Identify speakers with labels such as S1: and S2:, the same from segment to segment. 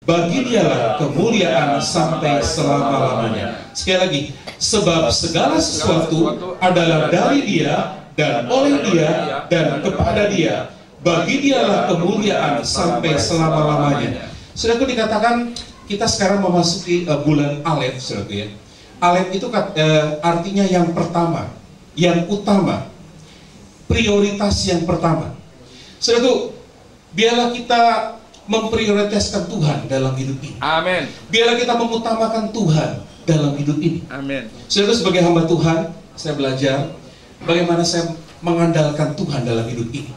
S1: bagi Dialah kemuliaan sampai selama-lamanya. Sekali lagi, sebab segala sesuatu adalah dari Dia dan oleh Dia dan kepada Dia. Bagi Dialah kemuliaan sampai selama-lamanya. Saudaraku, dikatakan kita sekarang memasuki bulan Alef, saudaraku ya. Alef itu artinya yang pertama, yang utama, prioritas yang pertama. Saudaraku, biarlah kita memprioritaskan Tuhan dalam hidup ini.
S2: Amin.
S1: Biarlah kita mengutamakan Tuhan dalam hidup ini.
S2: Amin.
S1: Saudara, sebagai hamba Tuhan, saya belajar bagaimana saya mengandalkan Tuhan dalam hidup ini.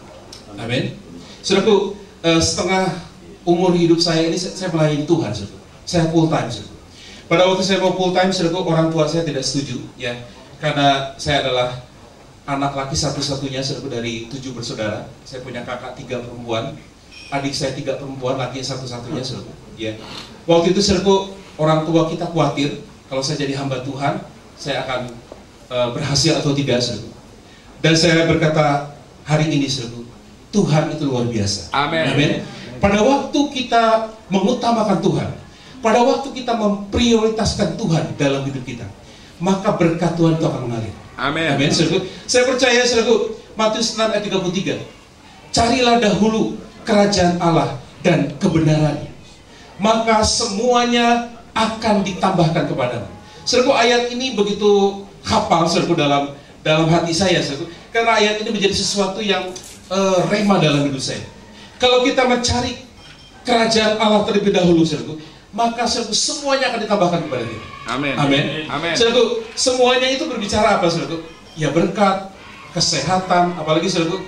S1: Amin. Saudaraku, setengah umur hidup saya ini saya melayani Tuhan, saudara. Saya full time, saudara. Pada waktu saya mau full time, saudara, orang tua saya tidak setuju, ya, karena saya adalah anak laki satu-satunya, saudara, dari 7 bersaudara. Saya punya kakak 3 perempuan. Adik saya 3 perempuan, laki satu-satunya, saudara. Ya. Waktu itu, saudara, orang tua kita khawatir kalau saya jadi hamba Tuhan, saya akan berhasil atau tidak, saudara. Dan saya berkata hari ini, saudara, Tuhan itu luar biasa.
S2: Amin.
S1: Amin. Pada waktu kita mengutamakan Tuhan, pada waktu kita memprioritaskan Tuhan dalam hidup kita, maka berkat Tuhan itu akan mengalir.
S2: Amin.
S1: Amin. Saudara, saya percaya, saudara, Matius 6 ayat 33. Carilah dahulu kerajaan Allah dan kebenarannya, maka semuanya akan ditambahkan kepadamu. Saudaraku, ayat ini begitu hafal, saudaraku, dalam hati saya, saudaraku, karena ayat ini menjadi sesuatu yang rema dalam hidup saya. Kalau kita mencari kerajaan Allah terlebih dahulu, saudaraku, maka saudaraku, semuanya akan ditambahkan kepada kita.
S2: Amin.
S1: Amin.
S2: Amin.
S1: Saudaraku, semuanya itu berbicara apa, saudaraku? Ya berkat, kesehatan, apalagi saudaraku,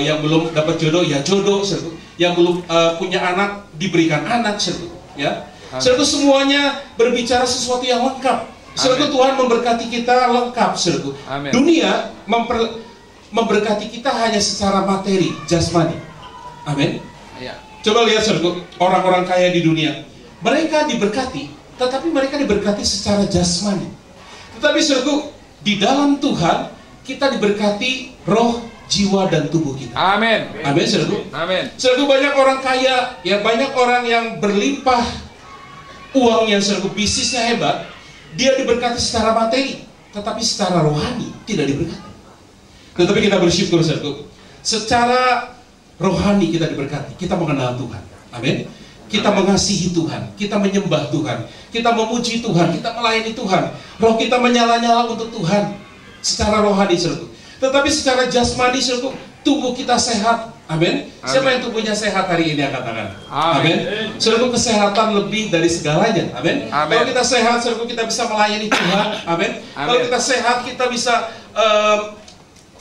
S1: yang belum dapat jodoh, ya jodoh, saudaraku. Yang belum punya anak, diberikan anak, saudaraku. Ya, saudaraku, semuanya berbicara sesuatu yang lengkap. Saudaraku, Tuhan memberkati kita lengkap, saudaraku.
S2: Amin.
S1: Dunia memberkati kita hanya secara materi, jasmani. Amin.
S2: Ya.
S1: Coba lihat, saudaraku, orang-orang kaya di dunia, mereka diberkati, tetapi mereka diberkati secara jasmani. Tetapi, saudaraku, di dalam Tuhan kita diberkati roh, jiwa, dan tubuh kita.
S2: Amin.
S1: Amin, saudaraku.
S2: Amin.
S1: Saudaraku, banyak orang kaya, ya banyak orang yang berlimpah uangnya, saudaraku, bisnisnya hebat, dia diberkati secara materi, tetapi secara rohani tidak diberkati. Tetapi kita bersyukur, saudaraku, secara rohani kita diberkati, kita mengenal Tuhan. Amin. Kita mengasihi Tuhan, kita menyembah Tuhan, kita memuji Tuhan, kita melayani Tuhan. Roh kita menyala-nyala untuk Tuhan secara rohani, saudaraku. Tetapi secara jasmani, saudaraku, tubuh kita sehat. Amin. Siapa yang tubuhnya sehat hari ini, angkat tangan. Amin. Saudaraku, kesehatan lebih dari segalanya. Amin. Kalau kita sehat, saudaraku, kita bisa melayani Tuhan. Amin. Kalau kita sehat, kita bisa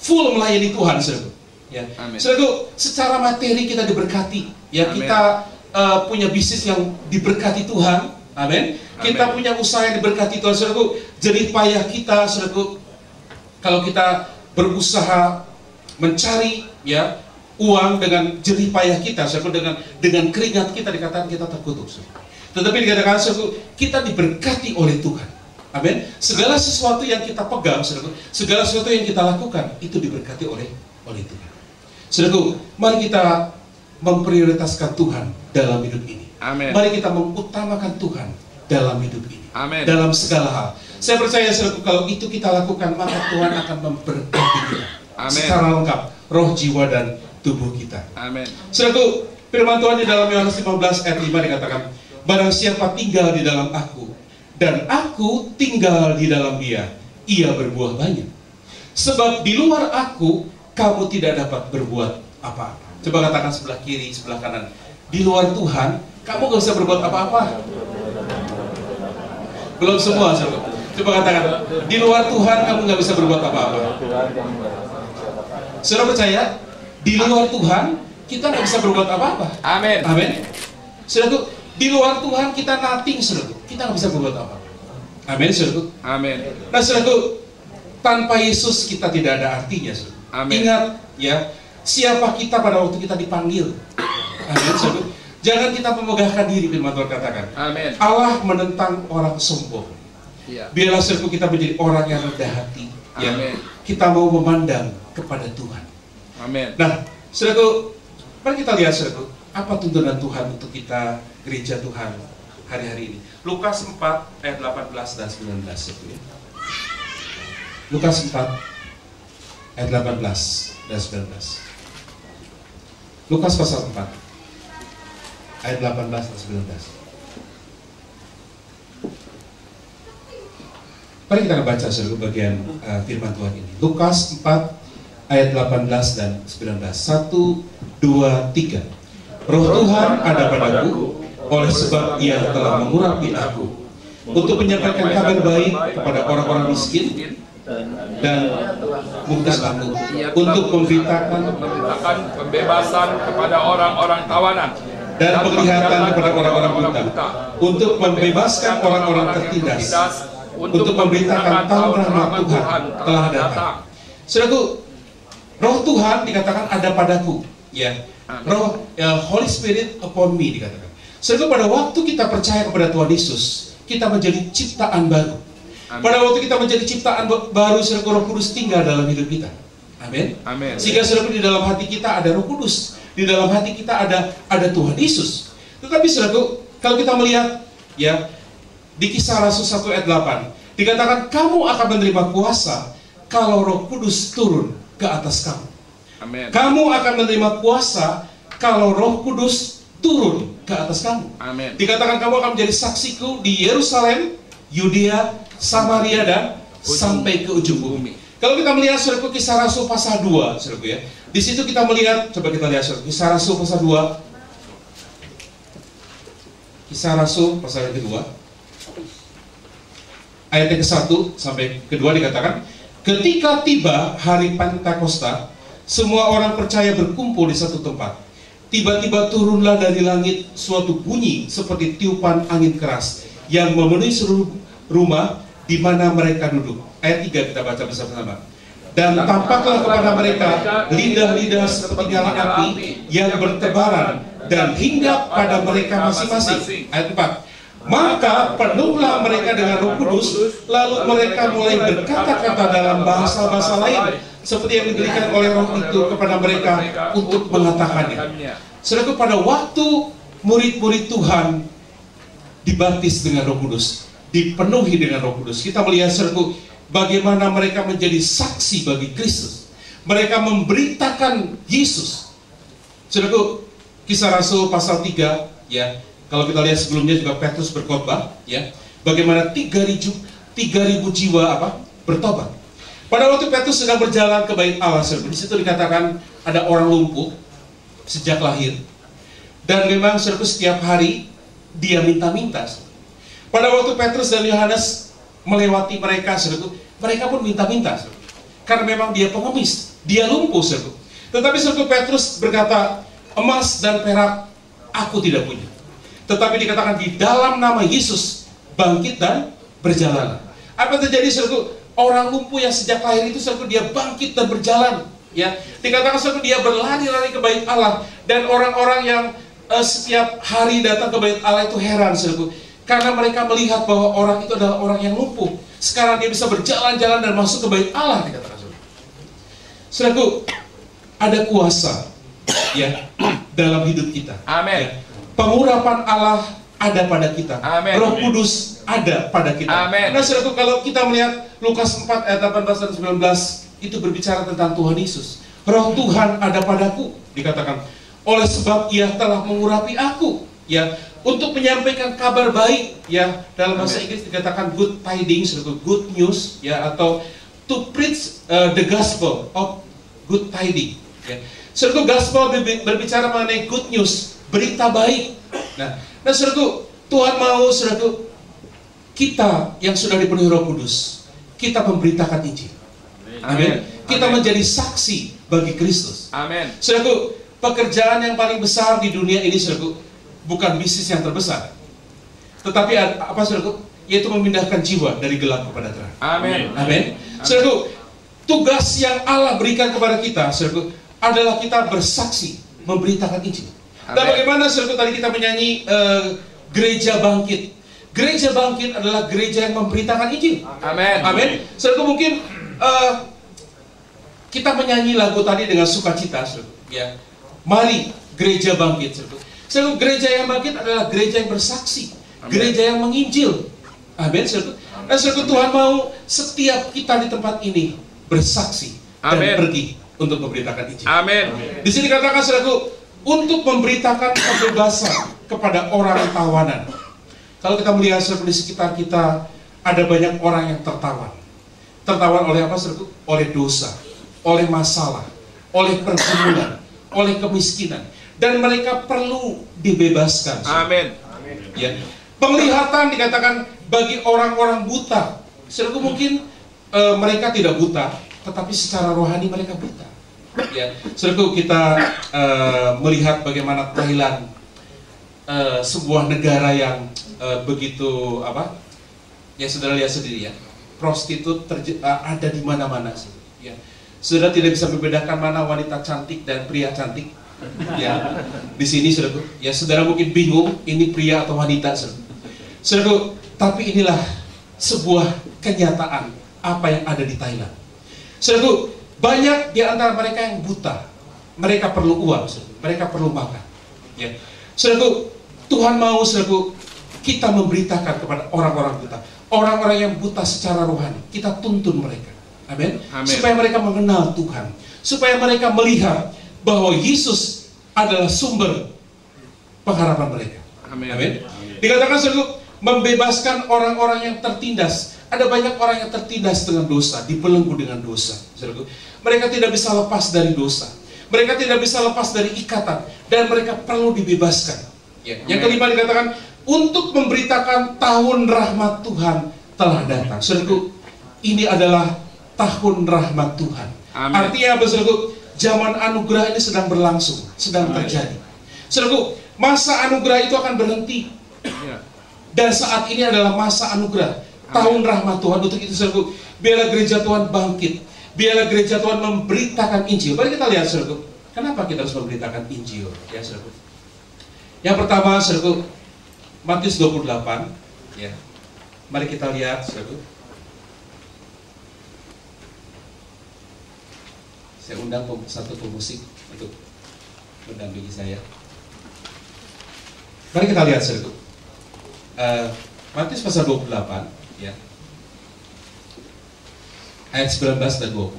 S1: full melayani Tuhan, saudaraku. Ya. Saudaraku, secara materi kita diberkati. Ya, kita punya bisnis yang diberkati Tuhan. Amin. Kita punya usaha yang diberkati Tuhan, saudaraku. Jerih payah kita, saudaraku, kalau kita berusaha mencari, ya, uang dengan jerih payah kita, saudaraku, dengan keringat kita, dikatakan kita terkutuk, saudaraku. Tetapi dikatakan, saudaraku, kita diberkati oleh Tuhan. Amin. Segala sesuatu yang kita pegang, saudaraku, segala sesuatu yang kita lakukan, itu diberkati oleh Tuhan. Saudaraku, mari kita memprioritaskan Tuhan dalam hidup ini.
S2: Amin.
S1: Mari kita mengutamakan Tuhan dalam hidup ini.
S2: Amin.
S1: Dalam segala hal. Saya percaya, saudaraku, kalau itu kita lakukan, maka Tuhan akan memberkati kita.
S2: Amin.
S1: Secara lengkap, roh, jiwa, dan tubuh kita.
S2: Amin.
S1: Saudaraku, firman Tuhan di dalam Yohanes 15 ayat 5 dikatakan, barang siapa tinggal di dalam aku, dan aku tinggal di dalam dia, ia berbuah banyak. Sebab di luar aku, kamu tidak dapat berbuat apa-apa. Coba katakan sebelah kiri, sebelah kanan. Di luar Tuhan, kamu gak bisa berbuat apa-apa. Belum semua, saudara. Coba katakan, di luar Tuhan kamu gak bisa berbuat apa-apa. Saudara percaya, di luar Tuhan kita gak bisa berbuat apa-apa.
S2: Amin.
S1: Amin. Saudara, di luar Tuhan kita nothing, saudara. Kita gak bisa berbuat apa-apa. Amin, saudara.
S2: Amin.
S1: Nah, saudara, tanpa Yesus kita tidak ada artinya, saudara.
S2: Amin.
S1: Ingat, ya, siapa kita pada waktu kita dipanggil. Amin, saudara. Jangan kita memegahkan diri, firman Tuhan katakan.
S2: Amin.
S1: Allah menentang orang sombong.
S2: Ya.
S1: Biarlah, saudara, kita menjadi orang yang rendah hati. Ya.
S2: Amin.
S1: Kita mau memandang kepada Tuhan.
S2: Amin.
S1: Nah, saudara, mari kita lihat, saudara, apa tuntunan Tuhan untuk kita gereja Tuhan hari-hari ini? Lukas 4 ayat 18 dan 19 itu ya. Lukas 4 ayat 18 dan 19. Lukas pasal 4 ayat 18 dan 19. Mari kita baca seluruh bagian firman Tuhan ini. Lukas 4 ayat 18 dan 19. 1, 2, 3. Roh Tuhan ada padaku, oleh sebab Ia telah mengurapi aku untuk menyampaikan kabar baik kepada orang-orang miskin dan mungkas aku, untuk memberitakan
S2: pembebasan kepada orang-orang tawanan
S1: dan penglihatan kepada orang-orang buta, untuk membebaskan orang-orang tertindas, untuk memberitakan tahun rahmat Tuhan telah datang. Saudaraku, Roh Tuhan dikatakan ada padaku, ya. Roh Holy Spirit upon me dikatakan. Saudaraku, pada waktu kita percaya kepada Tuhan Yesus, kita menjadi ciptaan baru. Pada waktu kita menjadi ciptaan baru, saudaraku, Roh Kudus tinggal dalam hidup kita. Amin.
S2: Amin.
S1: Sehingga saudaraku, di dalam hati kita ada Roh Kudus, di dalam hati kita ada Tuhan Yesus. Tetapi saudaraku, kalau kita melihat ya di Kisah Rasul 1 ayat 8 dikatakan kamu akan menerima kuasa kalau Roh Kudus turun ke atas kamu.
S2: Amin.
S1: Kamu akan menerima kuasa kalau Roh Kudus turun ke atas kamu.
S2: Amin.
S1: Dikatakan kamu akan menjadi saksiku di Yerusalem, Yudea, Samaria dan sampai ke ujung bumi. Kalau kita melihat saudaraku Kisah Rasul pasal 2, saudaraku ya. Di situ kita melihat, coba kita lihat saudaraku, Kisah Rasul pasal 2. Kisah Rasul pasal yang kedua. Ayat yang ke-1 sampai kedua dikatakan, ketika tiba hari Pentakosta, semua orang percaya berkumpul di satu tempat. Tiba-tiba turunlah dari langit suatu bunyi seperti tiupan angin keras yang memenuhi seluruh rumah di mana mereka duduk. Ayat 3 kita baca bersama-sama. Dan tampaklah kepada mereka lidah-lidah seperti nyala api yang bertebaran dan hinggap pada mereka masing-masing. Ayat 4. Maka penuhlah mereka dengan Roh Kudus, lalu mereka mulai berkata-kata dalam bahasa-bahasa lain seperti yang diberikan oleh Roh itu kepada mereka untuk mengatakannya. Saudaraku, pada waktu murid-murid Tuhan dibaptis dengan Roh Kudus, dipenuhi dengan Roh Kudus, kita melihat saudaraku bagaimana mereka menjadi saksi bagi Kristus. Mereka memberitakan Yesus. Saudaraku, Kisah Rasul pasal 3 ya. Kalau kita lihat sebelumnya juga Petrus berkhotbah ya. Bagaimana 3.000 jiwa bertobat. Pada waktu Petrus sedang berjalan ke bait Allah, di situ dikatakan ada orang lumpuh sejak lahir. Dan memang setiap hari dia minta-minta. Pada waktu Petrus dan Yohanes melewati mereka, mereka pun minta-minta. Karena memang dia pengemis, dia lumpuh. Tetapi Petrus berkata, emas dan perak aku tidak punya. Tetapi dikatakan di dalam nama Yesus bangkit dan berjalan. Apa yang terjadi orang lumpuh yang sejak lahir itu dia bangkit dan berjalan. Ya, dikatakan dia berlari-lari ke bait Allah dan orang-orang yang setiap hari datang ke bait Allah itu heran karena mereka melihat bahwa orang itu adalah orang yang lumpuh. Sekarang dia bisa berjalan-jalan dan masuk ke bait Allah, dikatakan. Saudaraku, ada kuasa ya dalam hidup kita.
S2: Amin.
S1: Ya. Pengurapan Allah ada pada kita.
S2: Amen.
S1: Roh Kudus ada pada kita.
S2: Amen.
S1: Nah, saudaraku, kalau kita melihat Lukas 4 ayat 18 dan 19 itu berbicara tentang Tuhan Yesus. Roh Tuhan ada padaku, dikatakan, oleh sebab Ia telah mengurapi aku, ya, untuk menyampaikan kabar baik, ya, dalam bahasa Inggris dikatakan good tidings, good news, ya, atau to preach the gospel of good tidings. Ya. Saudaraku, gospel berbicara mengenai good news, berita baik. Nah, saudaraku, Tuhan mau saudaraku kita yang sudah dipenuhi Roh Kudus, kita memberitakan Injil. Amin. Kita menjadi saksi bagi Kristus. Amin. Saudaraku, pekerjaan yang paling besar di dunia ini, saudaraku, bukan bisnis yang terbesar, tetapi apa, saudaraku? Yaitu memindahkan jiwa dari gelap kepada terang. Amin. Amin. Saudaraku, tugas yang Allah berikan kepada kita, saudaraku, adalah kita bersaksi, memberitakan Injil. Dan bagaimana saudaraku tadi kita menyanyi gereja bangkit. Gereja bangkit adalah gereja yang memberitakan Injil. Amin. Amin. Saudaraku, mungkin kita menyanyi lagu tadi dengan sukacita, saudaraku. Ya. Mari gereja bangkit. Saudara, gereja yang bangkit adalah gereja yang bersaksi, gereja yang menginjil. Amin. Dan saudara, Tuhan mau setiap kita di tempat ini bersaksi dan pergi untuk memberitakan Injil.
S2: Amin.
S1: Di sini katakan saudara, untuk memberitakan kebebasan kepada orang tawanan. Kalau kita melihat saudara, di sekitar kita ada banyak orang yang tertawan. Tertawan oleh apa saudara? Oleh dosa, oleh masalah, oleh pergumulan, oleh kemiskinan, dan mereka perlu dibebaskan.
S2: Amin.
S1: Ya. Penglihatan dikatakan bagi orang-orang buta. Saudara, mungkin mereka tidak buta, tetapi secara rohani mereka buta. Ya, saudara, kita melihat bagaimana Thailand, sebuah negara yang begitu apa? Ya, saudara lihat sendiri ya, prostitut ada di mana-mana. Ya, saudara tidak bisa membedakan mana wanita cantik dan pria cantik. Ya, di sini saudara, ya saudara mungkin bingung ini pria atau wanita, saudara. Saudara, tapi inilah sebuah kenyataan apa yang ada di Thailand. Saudara, banyak di antara mereka yang buta. Mereka perlu uang, saudara. Mereka perlu makan. Ya, saudara, Tuhan mau saudara kita memberitakan kepada orang-orang buta, orang-orang yang buta secara rohani. Kita tuntun mereka. Amin. Supaya mereka mengenal Tuhan, supaya mereka melihat bahwa Yesus adalah sumber pengharapan mereka. Amin. Dikatakan saudara, membebaskan orang-orang yang tertindas. Ada banyak orang yang tertindas dengan dosa, dibelenggu dengan dosa. Saudara, mereka tidak bisa lepas dari dosa. Mereka tidak bisa lepas dari ikatan, dan mereka perlu dibebaskan. Ya. Yang kelima dikatakan untuk memberitakan tahun rahmat Tuhan telah datang. Saudara, ini adalah tahun rahmat Tuhan.
S2: Amin.
S1: Artinya apa, saudara? Zaman anugerah ini sedang berlangsung, sedang terjadi. Saudara, masa anugerah itu akan berhenti. Dan saat ini adalah masa anugerah, tahun rahmat Tuhan. Untuk itu saudara, biarlah gereja Tuhan bangkit, biarlah gereja Tuhan memberitakan Injil. Mari kita lihat saudara, kenapa kita harus memberitakan Injil, ya saudara. Yang pertama saudara, Matius 28, ya. Mari kita lihat saudara. Saya undang satu pemusik untuk mendampingi saya. Mari kita lihat saudara. Matius pasal 28 ya, ayat 19 dan 20.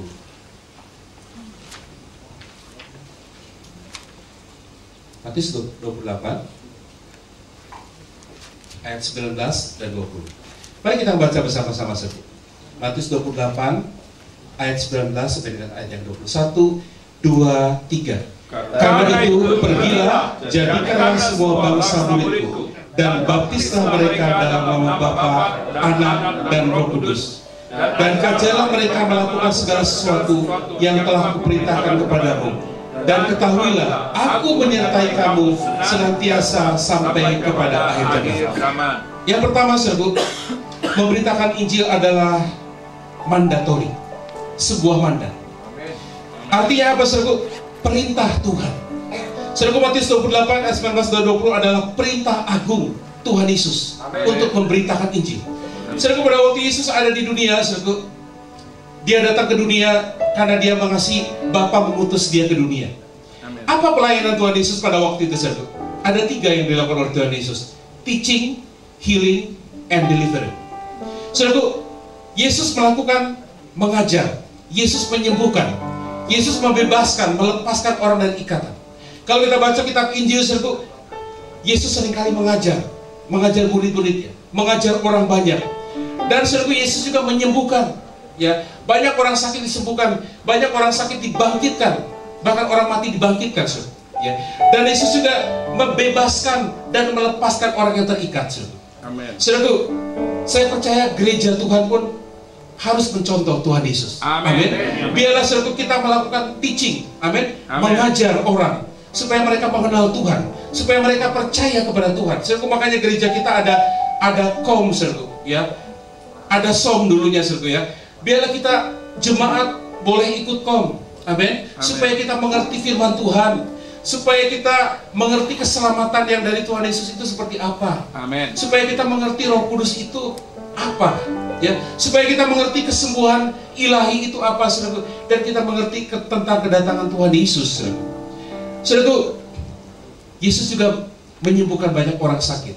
S1: Matius 28 ayat 19 dan 20. Mari kita baca bersama-sama saudara. Matius 28 ayat 19 sampai dengan ayat yang 21, 2, 3. Karena itu pergilah, jadikanlah semua bangsa muridku, dan baptislah mereka dalam nama Bapa, Anak, dan Roh Kudus. Dan kajalah mereka melakukan segala sesuatu yang telah kuperintahkan kepadamu. Dan ketahuilah, aku menyertai kamu senantiasa sampai kepada akhir zaman. Yang pertama, saudara, memberitakan Injil adalah mandatori, sebuah mandat. Artinya apa, saudara? Perintah Tuhan. Saudara, Matius 28 ayat 19 dan 20 adalah perintah agung Tuhan Yesus untuk memberitakan Injil. Saudara, pada waktu Yesus ada di dunia, saudara, dia datang ke dunia karena dia mengasihi, Bapa mengutus dia ke dunia. Apa pelayanan Tuhan Yesus pada waktu itu, saudara? Ada 3 yang dilakukan oleh Tuhan Yesus: teaching, healing, and delivering. Saudara, Yesus melakukan mengajar, Yesus menyembuhkan, Yesus membebaskan, melepaskan orang dari ikatan. Kalau kita baca kitab Injil, saudara, Yesus seringkali mengajar murid-muridnya, mengajar orang banyak. Dan saudara, Yesus juga menyembuhkan. Ya, banyak orang sakit disembuhkan, banyak orang sakit dibangkitkan, bahkan orang mati dibangkitkan, saudara. Ya. Dan Yesus juga membebaskan dan melepaskan orang yang terikat, saudara.
S2: Amin.
S1: Saudara, saya percaya gereja Tuhan pun harus mencontoh Tuhan Yesus. Amin. Biarlah saudara kita melakukan teaching, amin, mengajar orang supaya mereka mengenal Tuhan, supaya mereka percaya kepada Tuhan. Saudara, makanya gereja kita ada kom, saudara, ya, ada som dulunya, saudara, ya. Biarlah kita jemaat boleh ikut kom, amin, supaya kita mengerti firman Tuhan, supaya kita mengerti keselamatan yang dari Tuhan Yesus itu seperti apa, amin, supaya kita mengerti Roh Kudus itu apa, ya, supaya kita mengerti kesembuhan ilahi itu apa, saudara, dan kita mengerti tentang kedatangan Tuhan Yesus, saudara. Yesus juga menyembuhkan banyak orang sakit.